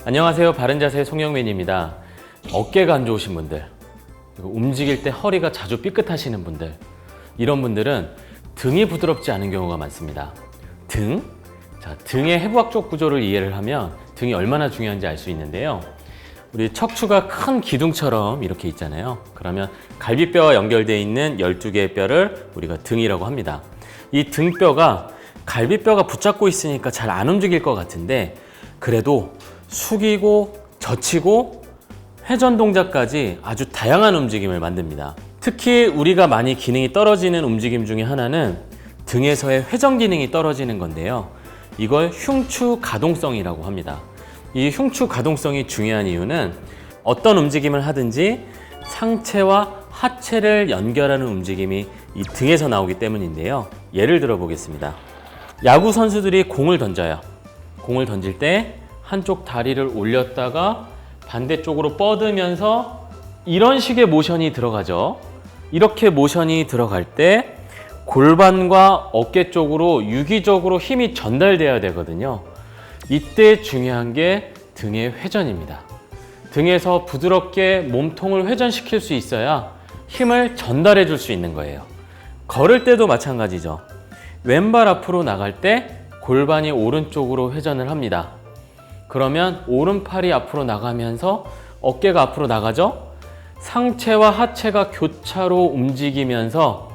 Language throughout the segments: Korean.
안녕하세요. 바른자세 송영민입니다. 어깨가 안 좋으신 분들, 그리고 움직일 때 허리가 자주 삐끗하시는 분들, 이런 분들은 등이 부드럽지 않은 경우가 많습니다. 등? 자, 등의 해부학적 구조를 이해를 하면 등이 얼마나 중요한지 알 수 있는데요. 우리 척추가 큰 기둥처럼 이렇게 있잖아요. 그러면 갈비뼈와 연결되어 있는 12개의 뼈를 우리가 등이라고 합니다. 이 등뼈가 갈비뼈가 붙잡고 있으니까 잘 안 움직일 것 같은데, 그래도 숙이고 젖히고 회전 동작까지 아주 다양한 움직임을 만듭니다. 특히 우리가 많이 기능이 떨어지는 움직임 중에 하나는 등에서의 회전 기능이 떨어지는 건데요. 이걸 흉추 가동성이라고 합니다. 이 흉추 가동성이 중요한 이유는 어떤 움직임을 하든지 상체와 하체를 연결하는 움직임이 이 등에서 나오기 때문인데요. 예를 들어 보겠습니다. 야구 선수들이 공을 던져요. 공을 던질 때 한쪽 다리를 올렸다가 반대쪽으로 뻗으면서 이런 식의 모션이 들어가죠. 이렇게 모션이 들어갈 때 골반과 어깨 쪽으로 유기적으로 힘이 전달돼야 되거든요. 이때 중요한 게 등의 회전입니다. 등에서 부드럽게 몸통을 회전시킬 수 있어야 힘을 전달해 줄 수 있는 거예요. 걸을 때도 마찬가지죠. 왼발 앞으로 나갈 때 골반이 오른쪽으로 회전을 합니다. 그러면 오른팔이 앞으로 나가면서 어깨가 앞으로 나가죠? 상체와 하체가 교차로 움직이면서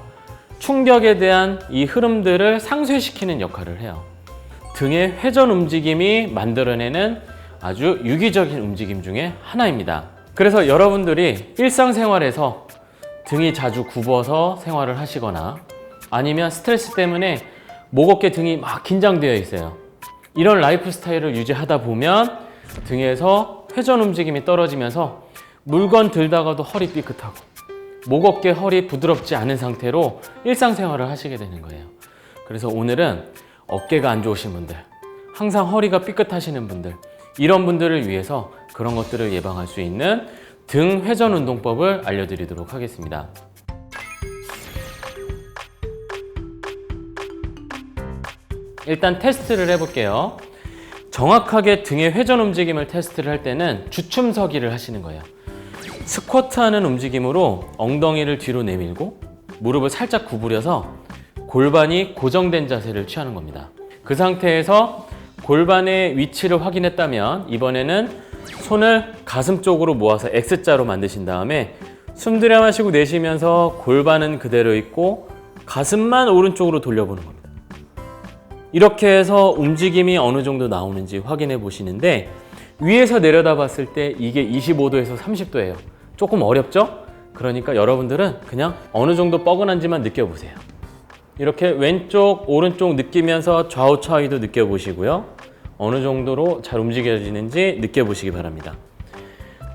충격에 대한 이 흐름들을 상쇄시키는 역할을 해요. 등의 회전 움직임이 만들어내는 아주 유기적인 움직임 중에 하나입니다. 그래서 여러분들이 일상생활에서 등이 자주 굽어서 생활을 하시거나 아니면 스트레스 때문에 목, 어깨 등이 막 긴장되어 있어요. 이런 라이프 스타일을 유지하다 보면 등에서 회전 움직임이 떨어지면서 물건 들다가도 허리 삐끗하고 목, 어깨, 허리 부드럽지 않은 상태로 일상생활을 하시게 되는 거예요. 그래서 오늘은 어깨가 안 좋으신 분들, 항상 허리가 삐끗하시는 분들, 이런 분들을 위해서 그런 것들을 예방할 수 있는 등 회전 운동법을 알려드리도록 하겠습니다. 일단 테스트를 해볼게요. 정확하게 등의 회전 움직임을 테스트를 할 때는 주춤서기를 하시는 거예요. 스쿼트하는 움직임으로 엉덩이를 뒤로 내밀고 무릎을 살짝 구부려서 골반이 고정된 자세를 취하는 겁니다. 그 상태에서 골반의 위치를 확인했다면 이번에는 손을 가슴 쪽으로 모아서 X자로 만드신 다음에 숨 들여 마시고 내쉬면서 골반은 그대로 있고 가슴만 오른쪽으로 돌려보는 겁니다. 이렇게 해서 움직임이 어느 정도 나오는지 확인해 보시는데, 위에서 내려다 봤을 때 이게 25도에서 30도예요. 조금 어렵죠? 그러니까 여러분들은 그냥 어느 정도 뻐근한지만 느껴보세요. 이렇게 왼쪽, 오른쪽 느끼면서 좌우 차이도 느껴보시고요. 어느 정도로 잘 움직여지는지 느껴보시기 바랍니다.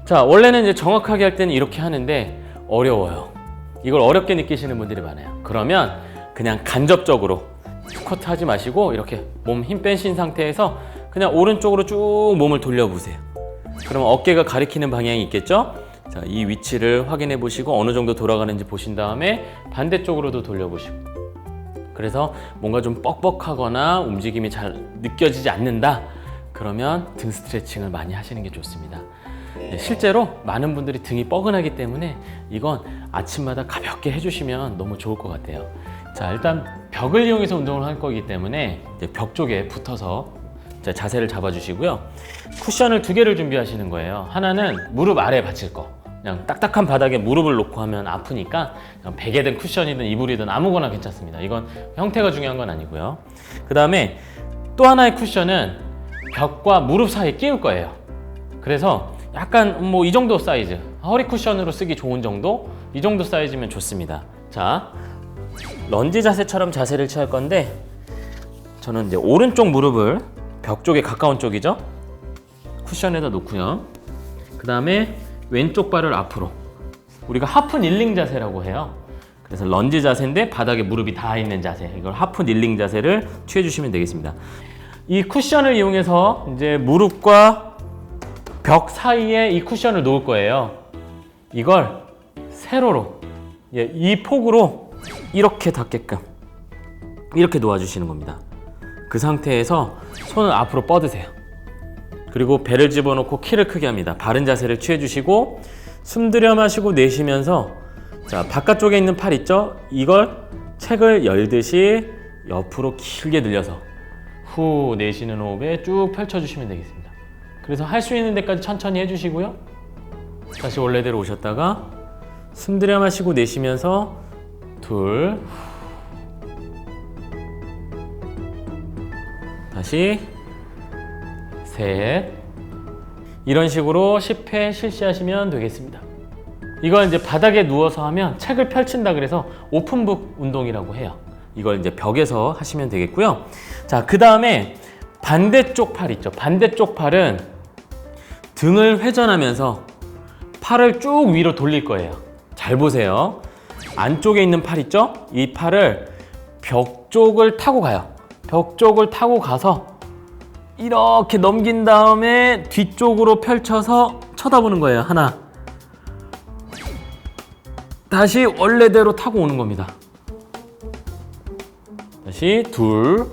자, 원래는 이제 정확하게 할 때는 이렇게 하는데 어려워요. 이걸 어렵게 느끼시는 분들이 많아요. 그러면 그냥 간접적으로 스쿼트 하지 마시고 이렇게 몸 힘 빼신 상태에서 그냥 오른쪽으로 쭉 몸을 돌려보세요. 그러면 어깨가 가리키는 방향이 있겠죠? 자, 이 위치를 확인해 보시고 어느 정도 돌아가는지 보신 다음에 반대쪽으로도 돌려보시고, 그래서 뭔가 좀 뻑뻑하거나 움직임이 잘 느껴지지 않는다, 그러면 등 스트레칭을 많이 하시는 게 좋습니다. 네, 실제로 많은 분들이 등이 뻐근하기 때문에 이건 아침마다 가볍게 해주시면 너무 좋을 것 같아요. 자, 일단 벽을 이용해서 운동을 할 거기 때문에 이제 벽 쪽에 붙어서 자세를 잡아주시고요. 쿠션을 2개를 준비하시는 거예요. 하나는 무릎 아래에 받칠 거, 그냥 딱딱한 바닥에 무릎을 놓고 하면 아프니까 그냥 베개든 쿠션이든 이불이든 아무거나 괜찮습니다. 이건 형태가 중요한 건 아니고요. 그 다음에 또 하나의 쿠션은 벽과 무릎 사이에 끼울 거예요. 그래서 약간 뭐 이 정도 사이즈, 허리 쿠션으로 쓰기 좋은 정도, 이 정도 사이즈면 좋습니다. 자, 런지 자세처럼 자세를 취할 건데, 저는 이제 오른쪽 무릎을 벽 쪽에 가까운 쪽이죠, 쿠션에다 놓고요. 그 다음에 왼쪽 발을 앞으로, 우리가 하프 닐링 자세라고 해요. 그래서 런지 자세인데 바닥에 무릎이 닿아 있는 자세, 이걸 하프 닐링 자세를 취해 주시면 되겠습니다. 이 쿠션을 이용해서 이제 무릎과 벽 사이에 이 쿠션을 놓을 거예요. 이걸 세로로, 이 폭으로 이렇게 닿게끔 이렇게 놓아주시는 겁니다. 그 상태에서 손을 앞으로 뻗으세요. 그리고 배를 집어넣고 키를 크게 합니다. 바른 자세를 취해주시고 숨 들여 마시고 내쉬면서 자, 바깥쪽에 있는 팔 있죠? 이걸 책을 열듯이 옆으로 길게 늘려서 후 내쉬는 호흡에 쭉 펼쳐주시면 되겠습니다. 그래서 할 수 있는 데까지 천천히 해주시고요. 다시 원래대로 오셨다가 숨 들여 마시고 내쉬면서 둘, 다시 셋, 이런 식으로 10회 실시하시면 되겠습니다. 이걸 이제 바닥에 누워서 하면 책을 펼친다 그래서 오픈북 운동이라고 해요. 이걸 이제 벽에서 하시면 되겠고요. 자, 그 다음에 반대쪽 팔 있죠. 반대쪽 팔은 등을 회전하면서 팔을 쭉 위로 돌릴 거예요. 잘 보세요. 안쪽에 있는 팔 있죠? 이 팔을 벽 쪽을 타고 가요. 벽 쪽을 타고 가서 이렇게 넘긴 다음에 뒤쪽으로 펼쳐서 쳐다보는 거예요. 하나. 다시 원래대로 타고 오는 겁니다. 다시 둘,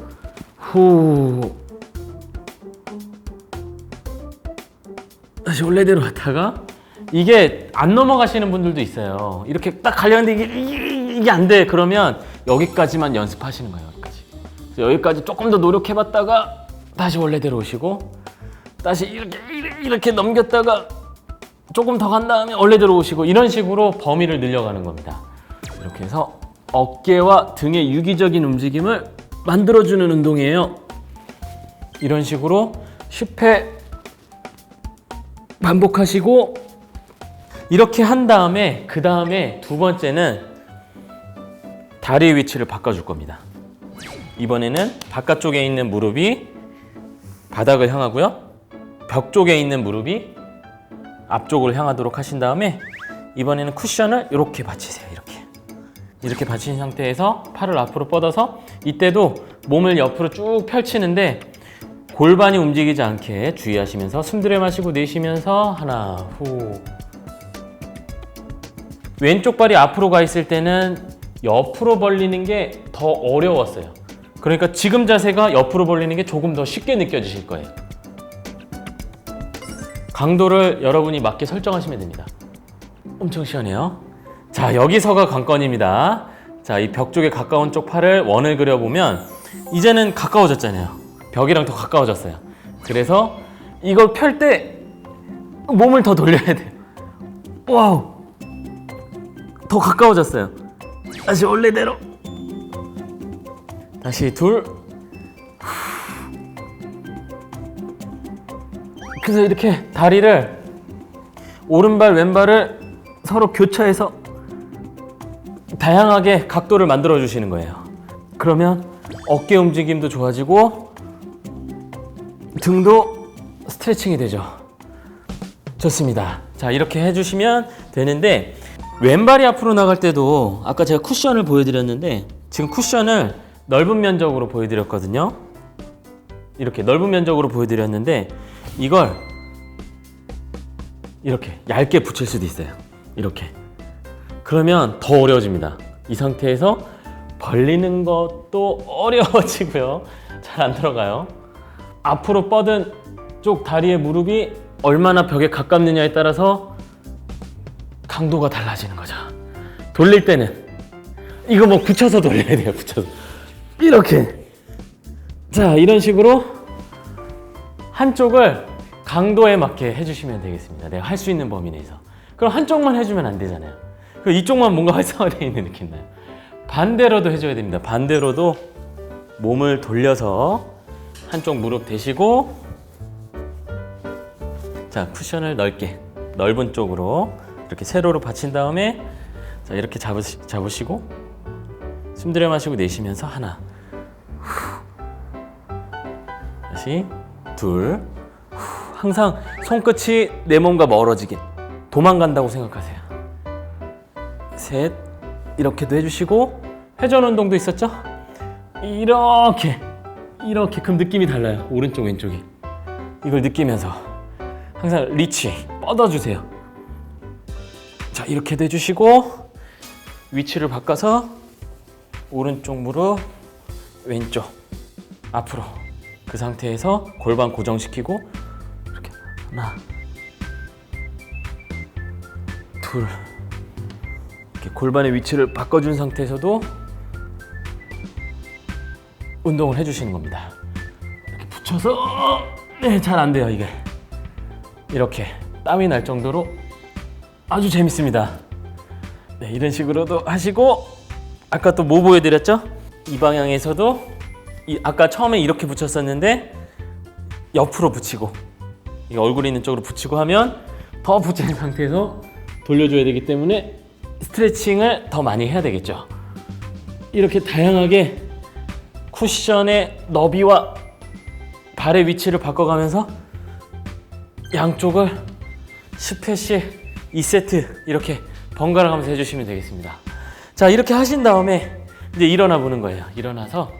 후. 다시 원래대로 갔다가 이게 안 넘어가시는 분들도 있어요. 이렇게 딱 가려는데 이게 안 돼. 그러면 여기까지만 연습하시는 거예요. 여기까지 조금 더 노력해봤다가 다시 원래대로 오시고 다시 이렇게 넘겼다가 조금 더 간 다음에 원래대로 오시고 이런 식으로 범위를 늘려가는 겁니다. 이렇게 해서 어깨와 등의 유기적인 움직임을 만들어주는 운동이에요. 이런 식으로 10회 반복하시고 이렇게 한 다음에 그 다음에 두 번째는 다리의 위치를 바꿔줄 겁니다. 이번에는 바깥쪽에 있는 무릎이 바닥을 향하고요. 벽 쪽에 있는 무릎이 앞쪽으로 향하도록 하신 다음에 이번에는 쿠션을 이렇게 받치세요. 이렇게 받친 상태에서 팔을 앞으로 뻗어서 이때도 몸을 옆으로 쭉 펼치는데 골반이 움직이지 않게 주의하시면서 숨 들여 마시고 내쉬면서 하나, 후. 왼쪽 발이 앞으로 가 있을 때는 옆으로 벌리는 게 더 어려웠어요. 그러니까 지금 자세가 옆으로 벌리는 게 조금 더 쉽게 느껴지실 거예요. 강도를 여러분이 맞게 설정하시면 됩니다. 엄청 시원해요. 자, 여기서가 관건입니다. 자, 이 벽 쪽에 가까운 쪽 팔을 원을 그려보면 이제는 가까워졌잖아요. 벽이랑 더 가까워졌어요. 그래서 이걸 펼 때 몸을 더 돌려야 돼요. 와우! 더 가까워졌어요. 다시 원래대로. 다시 둘. 그래서 이렇게 다리를 오른발 왼발을 서로 교차해서 다양하게 각도를 만들어 주시는 거예요. 그러면 어깨 움직임도 좋아지고 등도 스트레칭이 되죠. 좋습니다. 자, 이렇게 해주시면 되는데 왼발이 앞으로 나갈 때도 아까 제가 쿠션을 보여드렸는데 지금 쿠션을 넓은 면적으로 보여드렸거든요. 이렇게 넓은 면적으로 보여드렸는데 이걸 이렇게 얇게 붙일 수도 있어요. 이렇게. 그러면 더 어려워집니다. 이 상태에서 벌리는 것도 어려워지고요. 잘 안 들어가요. 앞으로 뻗은 쪽 다리의 무릎이 얼마나 벽에 가깝느냐에 따라서 강도가 달라지는 거죠. 돌릴 때는 이거 뭐 붙여서 돌려야 돼요. 붙여서 이렇게. 자, 이런 식으로 한쪽을 강도에 맞게 해주시면 되겠습니다. 내가 할 수 있는 범위 내에서. 그럼 한쪽만 해주면 안 되잖아요. 그럼 이쪽만 뭔가 활성화되어 있는 느낌 나요. 반대로도 해줘야 됩니다. 반대로도 몸을 돌려서 한쪽 무릎 대시고 자, 쿠션을 넓은 쪽으로 이렇게 세로로 받친 다음에 자, 이렇게 잡으시고 숨 들여 마시고 내쉬면서 하나, 다시 둘, 항상 손끝이 내 몸과 멀어지게 도망간다고 생각하세요. 셋, 이렇게도 해주시고 회전 운동도 있었죠? 이렇게 그럼 느낌이 달라요. 오른쪽 왼쪽이 이걸 느끼면서 항상 리치 뻗어주세요. 자, 이렇게도 해주시고 위치를 바꿔서 오른쪽 무릎 왼쪽 앞으로 그 상태에서 골반 고정시키고 하나, 둘. 이렇게 골반의 위치를 바꿔준 상태에서도 운동을 해주시는 겁니다. 이렇게 붙여서 네, 잘 안 돼요 이게. 이렇게 땀이 날 정도로 아주 재밌습니다. 네, 이런 식으로도 하시고, 아까 또 뭐 보여드렸죠? 이 방향에서도 아까 처음에 이렇게 붙였었는데 옆으로 붙이고, 이 얼굴 있는 쪽으로 붙이고 하면 더 붙인 상태에서 돌려줘야 되기 때문에 스트레칭을 더 많이 해야 되겠죠. 이렇게 다양하게 쿠션의 너비와 발의 위치를 바꿔가면서 양쪽을 10회씩 2세트 이렇게 번갈아 가면서 해주시면 되겠습니다. 자, 이렇게 하신 다음에 이제 일어나 보는 거예요. 일어나서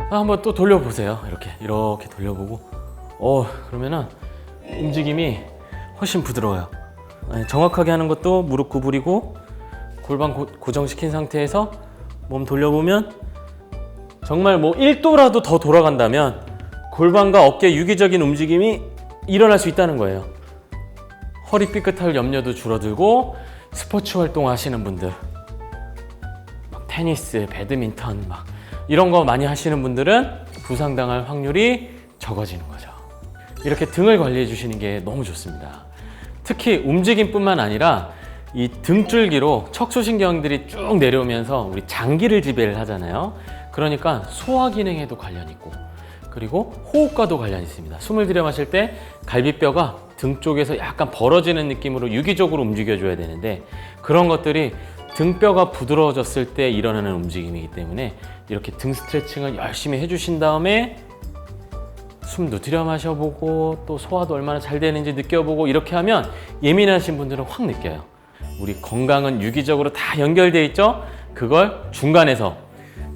한번 또 돌려보세요. 이렇게 돌려보고, 그러면은 움직임이 훨씬 부드러워요. 정확하게 하는 것도 무릎 구부리고 골반 고정시킨 상태에서 몸 돌려보면, 정말 뭐 1도라도 더 돌아간다면 골반과 어깨 유기적인 움직임이 일어날 수 있다는 거예요. 허리 삐끗할 염려도 줄어들고, 스포츠 활동 하시는 분들, 막 테니스, 배드민턴 막 이런 거 많이 하시는 분들은 부상당할 확률이 적어지는 거죠. 이렇게 등을 관리해 주시는 게 너무 좋습니다. 특히 움직임뿐만 아니라 이 등줄기로 척추신경들이 쭉 내려오면서 우리 장기를 지배를 하잖아요. 그러니까 소화 기능에도 관련이 있고, 그리고 호흡과도 관련이 있습니다. 숨을 들여 마실 때 갈비뼈가 등 쪽에서 약간 벌어지는 느낌으로 유기적으로 움직여줘야 되는데, 그런 것들이 등뼈가 부드러워졌을 때 일어나는 움직임이기 때문에 이렇게 등 스트레칭을 열심히 해주신 다음에 숨도 들여 마셔보고 또 소화도 얼마나 잘 되는지 느껴보고, 이렇게 하면 예민하신 분들은 확 느껴요. 우리 건강은 유기적으로 다 연결되어 있죠? 그걸 중간에서,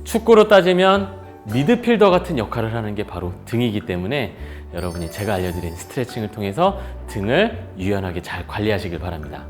축구로 따지면 미드필더 같은 역할을 하는 게 바로 등이기 때문에 여러분이 제가 알려드린 스트레칭을 통해서 등을 유연하게 잘 관리하시길 바랍니다.